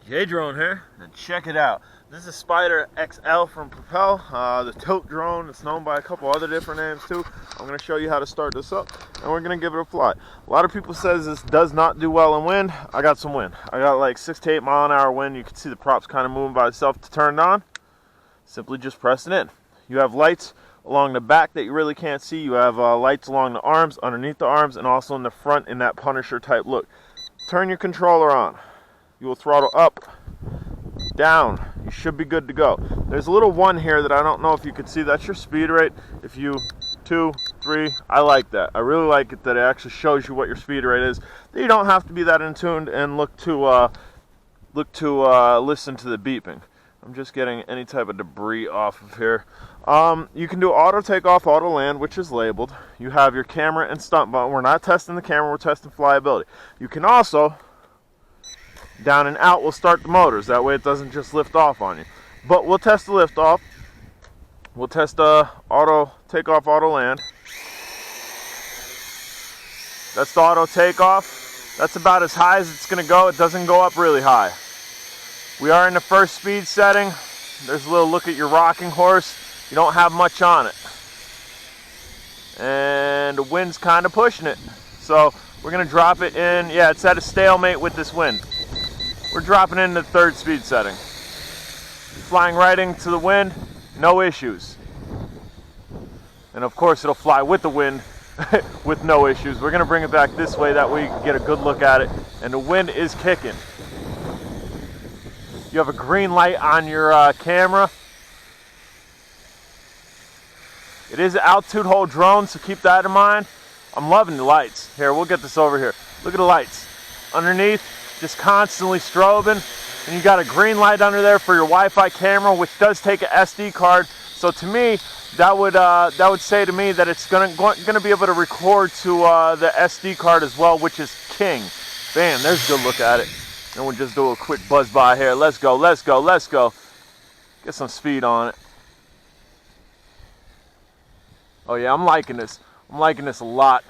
J-Drone here, and check it out. This is Spyder XL from Propel, the tilt drone. It's known by a couple other different names too. I'm going to show you how to start this up, and we're going to give it a fly. A lot of people says this does not do well in wind. I got some wind. I got like 6 to 8 mile an hour wind. You can see the props kind of moving by itself. To turn it on, simply just press it in. You have lights along the back that you really can't see. You have lights along the arms, underneath the arms, and also in the front in that Punisher type look. Turn your controller on. You will throttle up, down. You should be good to go. There's a little 1 here that I don't know if you can see. That's your speed rate. If you 2, 3, I like that. I really like it that it actually shows you what your speed rate is. You don't have to be that in tuned and look to listen to the beeping. I'm just getting any type of debris off of here. You can do auto takeoff, auto land, which is labeled. You have your camera and stunt button. We're not testing the camera, we're testing flyability. You can also down and out will start the motors. That way it doesn't just lift off on you. But we'll test the lift off. We'll test auto takeoff, auto land. That's the auto takeoff. That's about as high as it's going to go. It doesn't go up really high. We are in the first speed setting. There's a little look at your rocking horse. You don't have much on it. And the wind's kind of pushing it. So we're going to drop it in. Yeah, it's at a stalemate with this wind. We're dropping in the 3rd speed setting. Flying right into the wind, no issues. And of course it'll fly with the wind with no issues. We're gonna bring it back this way, that way you can get a good look at it. And the wind is kicking. You have a green light on your camera. It is an altitude hold drone, so keep that in mind. I'm loving the lights. Here, we'll get this over here. Look at the lights. Underneath, just constantly strobing, and you got a green light under there for your Wi-Fi camera, which does take an SD card. So to me, that would say to me that it's gonna be able to record to the SD card as well, which is king. Bam, there's a good look at it. And we'll just do a quick buzz by here. Let's go, let's go, let's go. Get some speed on it. Oh yeah, I'm liking this. I'm liking this a lot.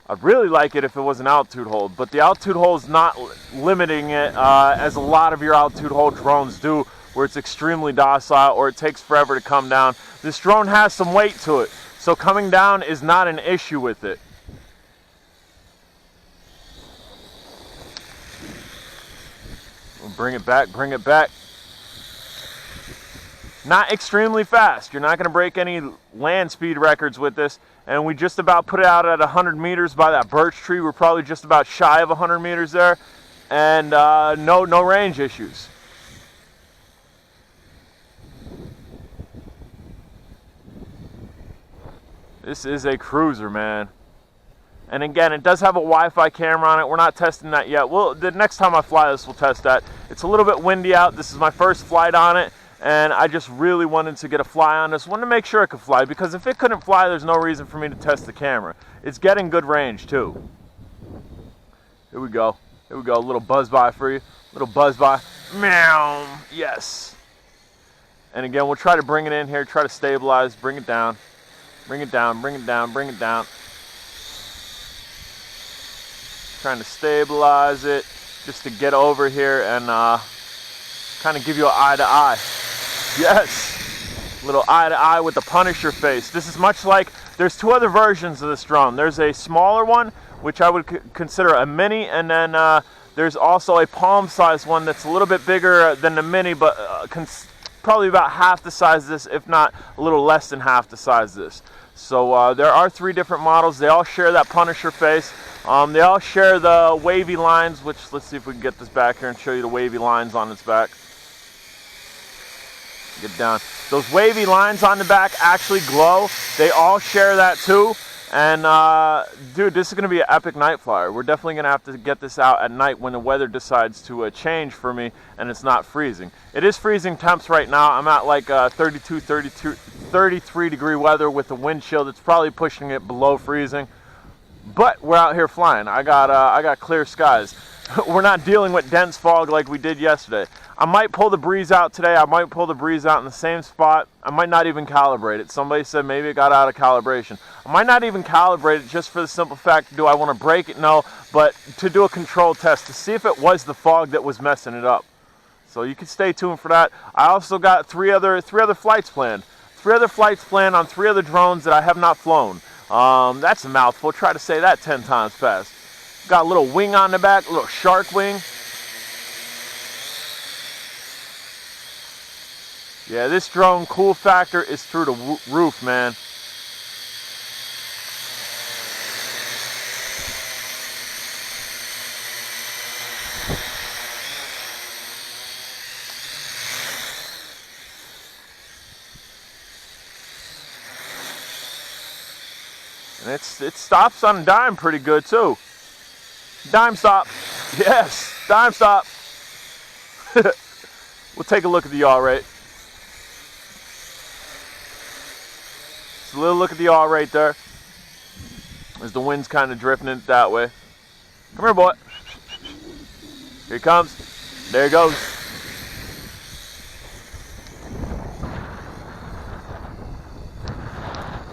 I'd really like it if it was an altitude hold, but the altitude hold is not limiting it as a lot of your altitude hold drones do, where it's extremely docile or it takes forever to come down. This drone has some weight to it, so coming down is not an issue with it. We'll bring it back, bring it back. Not extremely fast. You're not going to break any land speed records with this. And we just about put it out at 100 meters by that birch tree. We're probably just about shy of 100 meters there. And no range issues. This is a cruiser, man. And again, it does have a Wi-Fi camera on it. We're not testing that yet. The next time I fly this, we'll test that. It's a little bit windy out. This is my first flight on it. And I just really wanted to get a fly on this. Wanted to make sure it could fly, because if it couldn't fly, there's no reason for me to test the camera. It's getting good range too. Here we go. Here we go. A little buzz by for you. A little buzz by. Meow. Yes. And again, we'll try to bring it in here. Try to stabilize. Bring it down. Bring it down. Bring it down. Bring it down. Trying to stabilize it just to get over here and kind of give you an eye to eye. Yes, little eye to eye with the Punisher face. This is much like, there's 2 other versions of this drone. There's a smaller one, which I would consider a mini, and then there's also a palm-sized one that's a little bit bigger than the mini, but probably about half the size of this, if not a little less than half the size of this. So there are 3 different models. They all share that Punisher face. They all share the wavy lines, which, let's see if we can get this back here and show you the wavy lines on its back. Get down. Those wavy lines on the back actually glow. They all share that too. And dude, this is going to be an epic night flyer. We're definitely going to have to get this out at night when the weather decides to change for me and it's not freezing. It is freezing temps right now. I'm at like 32, 33 degree weather with the wind chill that's probably pushing it below freezing. But we're out here flying. I got clear skies. we're not dealing with dense fog like we did yesterday. I might pull the breeze out today. I might pull the breeze out in the same spot. I might not even calibrate it. Somebody said maybe it got out of calibration. I might not even calibrate it just for the simple fact, do I want to break it? No, but to do a control test to see if it was the fog that was messing it up. So you can stay tuned for that. I also got three other flights planned. 3 other flights planned on 3 other drones that I have not flown. That's a mouthful. Try to say that 10 times fast. Got a little wing on the back, a little shark wing. Yeah, this drone cool factor is through the roof, man. And it stops on a dime pretty good too. Dime stop. Yes, dime stop. We'll take a look at the yaw rate. Just a little look at the yaw rate there. As the wind's kind of drifting it that way. Come here, boy. Here he comes. There he goes.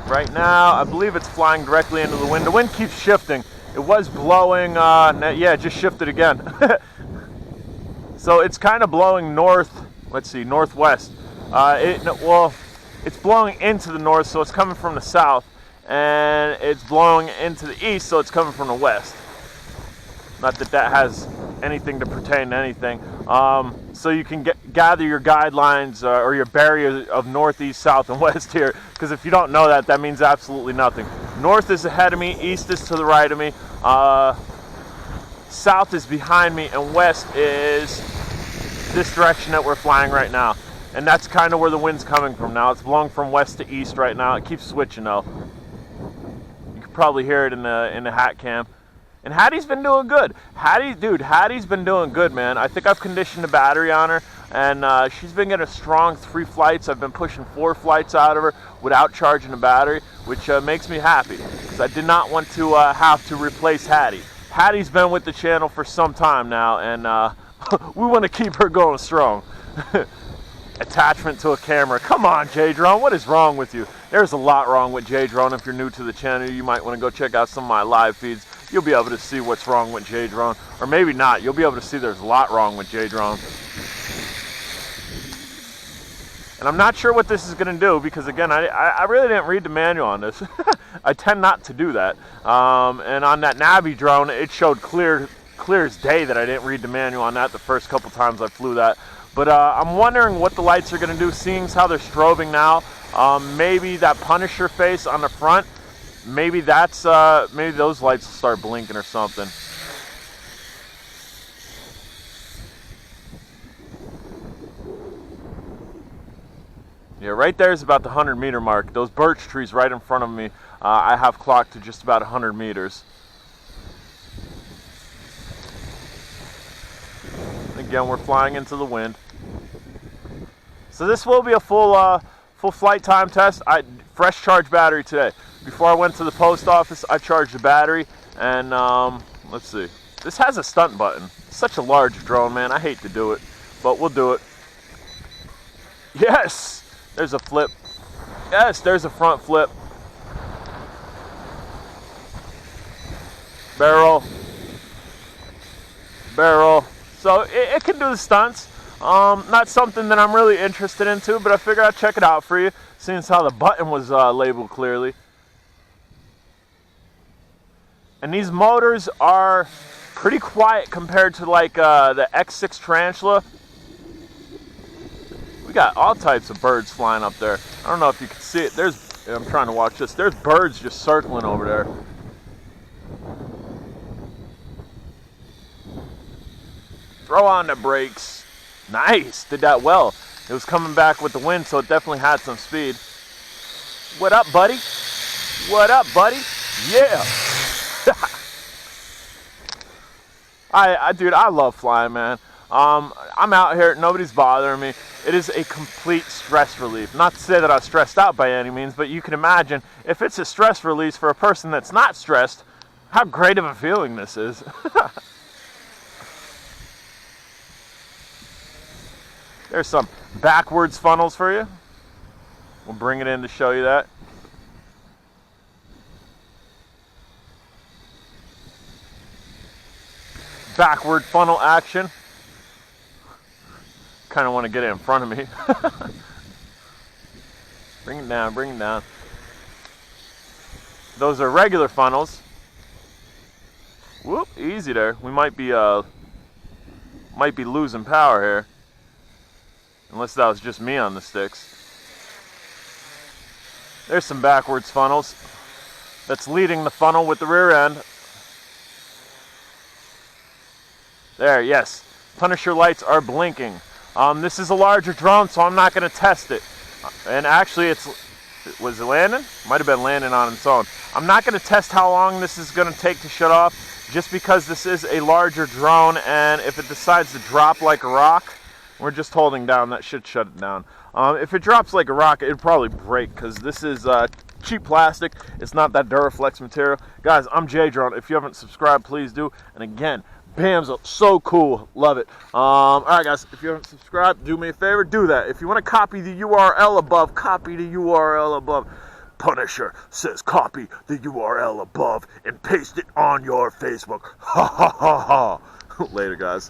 Right now, I believe it's flying directly into the wind. The wind keeps shifting. It was blowing, yeah, it just shifted again. So it's kind of blowing north, let's see, northwest. Well, it's blowing into the north, so it's coming from the south. And it's blowing into the east, so it's coming from the west. Not that that has anything to pertain to anything. So you can gather your guidelines or your barrier of north, east, south, and west here. Because if you don't know that, that means absolutely nothing. North is ahead of me, east is to the right of me, south is behind me, and west is this direction that we're flying right now. And that's kind of where the wind's coming from now. It's blowing from west to east right now. It keeps switching though. You can probably hear it in the hat cam. And Hattie's been doing good. Hattie's been doing good, man. I think I've conditioned the battery on her, and she's been getting a strong 3 flights. I've been pushing 4 flights out of her without charging the battery, which makes me happy, because I did not want to have to replace Hattie. Hattie's been with the channel for some time now, and we want to keep her going strong. Attachment to a camera. Come on, J-Drone, what is wrong with you? There's a lot wrong with J-Drone. If you're new to the channel, you might want to go check out some of my live feeds. You'll be able to see what's wrong with J-Drone. Or maybe not. You'll be able to see there's a lot wrong with J-Drone. And I'm not sure what this is going to do, because again, I really didn't read the manual on this. I tend not to do that. And on that Navi drone, it showed clear as day that I didn't read the manual on that the first couple times I flew that. But I'm wondering what the lights are going to do, seeing how they're strobing now. Maybe that Punisher face on the front, maybe that's maybe those lights will start blinking or something. Yeah, right there is about the 100-meter mark. Those birch trees right in front of me, I have clocked to just about 100 meters. Again, we're flying into the wind. So this will be a full flight time test. Fresh charge battery today. Before I went to the post office, I charged the battery, and let's see. This has a stunt button. It's such a large drone, man. I hate to do it, but we'll do it. Yes! There's a flip. Yes, there's a front flip. Barrel. Barrel. So it can do the stunts. Not something that I'm really interested into, but I figured I'd check it out for you, seeing as how the button was labeled clearly. And these motors are pretty quiet compared to like the X6 Tarantula. We got all types of birds flying up there. I don't know if you can see it. I'm trying to watch this. There's birds just circling over there. Throw on the brakes. Nice, did that well. It was coming back with the wind, so it definitely had some speed. What up, buddy? What up, buddy? Yeah. Dude, I love flying, man. I'm out here, nobody's bothering me. It is a complete stress relief. Not to say that I'm stressed out by any means, but you can imagine if it's a stress release for a person that's not stressed, how great of a feeling this is. There's some backwards funnels for you. We'll bring it in to show you that. Backward funnel action. Kind of want to get it in front of me. Bring it down, bring it down. Those are regular funnels. Whoop, easy there. We might be losing power here. Unless that was just me on the sticks. There's some backwards funnels. That's leading the funnel with the rear end. There, yes. Punisher lights are blinking. This is a larger drone, so I'm not going to test it. And actually, was it landing? Might have been landing on its own. I'm not going to test how long this is going to take to shut off, just because this is a larger drone, and if it decides to drop like a rock, we're just holding down. That should shut it down. If it drops like a rock, it'd probably break, because this is cheap plastic. It's not that Duraflex material. Guys, I'm J-Drone. If you haven't subscribed, please do. And again, BAM's so cool. Love it. Alright guys, if you haven't subscribed, do me a favor, do that. If you want to copy the URL above, copy the URL above. Punisher says copy the URL above and paste it on your Facebook. Ha ha ha ha. Later guys.